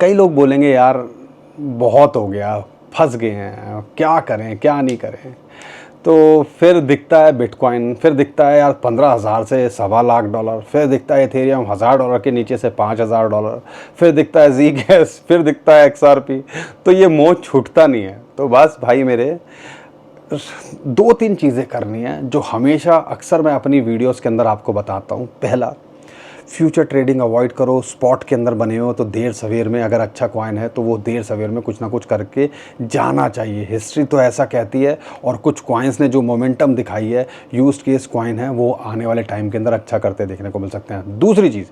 कई लोग बोलेंगे यार बहुत हो गया, फंस गए हैं, क्या करें क्या नहीं करें। तो फिर दिखता है बिटकॉइन, फिर दिखता है यार 15,000 से $1.25 लाख, फिर दिखता है इथेरियम $1,000 के नीचे से $5,000, फिर दिखता है जी गैस, फिर दिखता है XRP। तो ये मोह छूटता नहीं है। तो बस भाई मेरे 2-3 चीज़ें करनी है जो हमेशा अक्सर मैं अपनी वीडियोस के अंदर आपको बताता हूँ। पहला, फ्यूचर ट्रेडिंग अवॉइड करो। स्पॉट के अंदर बने हो तो देर सवेर में, अगर अच्छा कॉइन है तो वो देर सवेर में कुछ ना कुछ करके जाना चाहिए। हिस्ट्री तो ऐसा कहती है, और कुछ कॉइन्स ने जो मोमेंटम दिखाई है, यूज्ड केस कॉइन है, वो आने वाले टाइम के अंदर अच्छा करते देखने को मिल सकते हैं। दूसरी चीज़,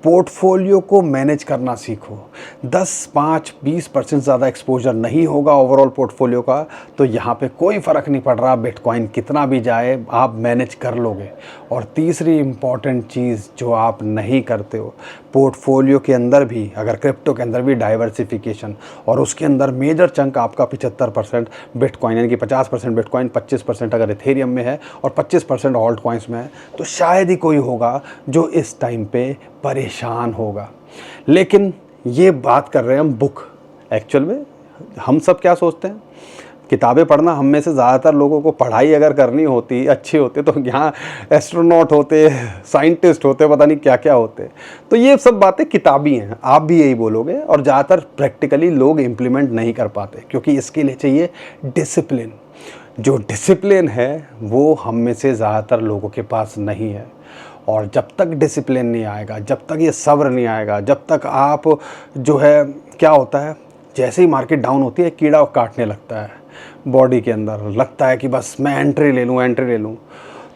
पोर्टफोलियो को मैनेज करना सीखो। 10, 5, 20% ज़्यादा एक्सपोजर नहीं होगा ओवरऑल पोर्टफोलियो का, तो यहाँ पे कोई फ़र्क नहीं पड़ रहा, बिटकॉइन कितना भी जाए आप मैनेज कर लोगे। और तीसरी इम्पॉर्टेंट चीज़ जो आप नहीं करते हो, पोर्टफोलियो के अंदर भी, अगर क्रिप्टो के अंदर भी डाइवर्सिफिकेशन, और उसके अंदर मेजर चंक आपका 75% बिटकॉइन, यानी कि 50% बिटकॉइन, 25% अगर इथेरियम में है और 25% ऑल्ट कॉइन्स में है, तो शायद ही कोई होगा जो इस टाइम पे परेशान होगा। लेकिन ये बात कर रहे हैं हम बुक। एक्चुअल में हम सब क्या सोचते हैं, किताबें पढ़ना, हम में से ज़्यादातर लोगों को पढ़ाई अगर करनी होती, अच्छी होती, तो यहाँ एस्ट्रोनॉट होते, साइंटिस्ट होते, पता नहीं क्या क्या होते। तो ये सब बातें किताबी हैं, आप भी यही बोलोगे। और ज़्यादातर प्रैक्टिकली लोग इम्प्लीमेंट नहीं कर पाते, क्योंकि इसके लिए चाहिए डिसिप्लिन। जो डिसिप्लिन है वो हम में से ज़्यादातर लोगों के पास नहीं है। और जब तक डिसिप्लिन नहीं आएगा, जब तक ये सब्र नहीं आएगा, जब तक आप जो है, क्या होता है, जैसे ही मार्केट डाउन होती है कीड़ा काटने लगता है बॉडी के अंदर, लगता है कि बस मैं एंट्री ले लूँ।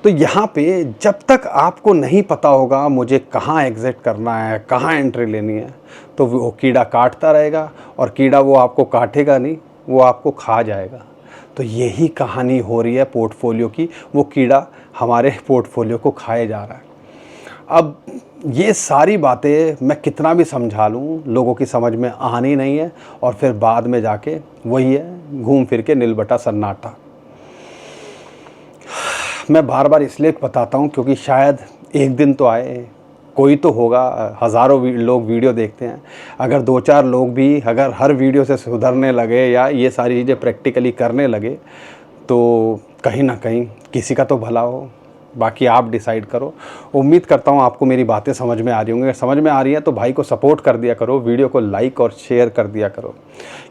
तो यहाँ पे जब तक आपको नहीं पता होगा मुझे कहाँ एग्ज़िट करना है, कहाँ एंट्री लेनी है, तो वो कीड़ा काटता रहेगा, और कीड़ा वो आपको काटेगा नहीं, वो आपको खा जाएगा। तो यही कहानी हो रही है पोर्टफोलियो की, वो कीड़ा हमारे पोर्टफोलियो को खाए जा रहा है। अब ये सारी बातें मैं कितना भी समझा लूँ, लोगों की समझ में आनी नहीं है, और फिर बाद में जाके वही है, घूम फिर के नीलबटा सन्नाटा। मैं बार बार इसलिए बताता हूँ क्योंकि शायद एक दिन तो आए, कोई तो होगा, हज़ारों लोग वीडियो देखते हैं, अगर 2-4 लोग भी अगर हर वीडियो से सुधरने लगे या ये सारी चीज़ें प्रैक्टिकली करने लगे, तो कहीं ना कहीं किसी का तो भला हो। बाकी आप डिसाइड करो। उम्मीद करता हूँ आपको मेरी बातें समझ में आ रही होंगी। अगर समझ में आ रही हैं तो भाई को सपोर्ट कर दिया करो, वीडियो को लाइक और शेयर कर दिया करो,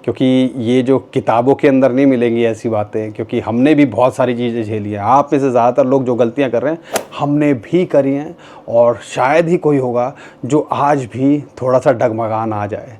क्योंकि ये जो किताबों के अंदर नहीं मिलेंगी ऐसी बातें, क्योंकि हमने भी बहुत सारी चीज़ें झेली हैं। आप में से ज़्यादातर लोग जो गलतियाँ कर रहे हैं हमने भी करी हैं, और शायद ही कोई होगा जो आज भी थोड़ा सा डगमगान आ जाए।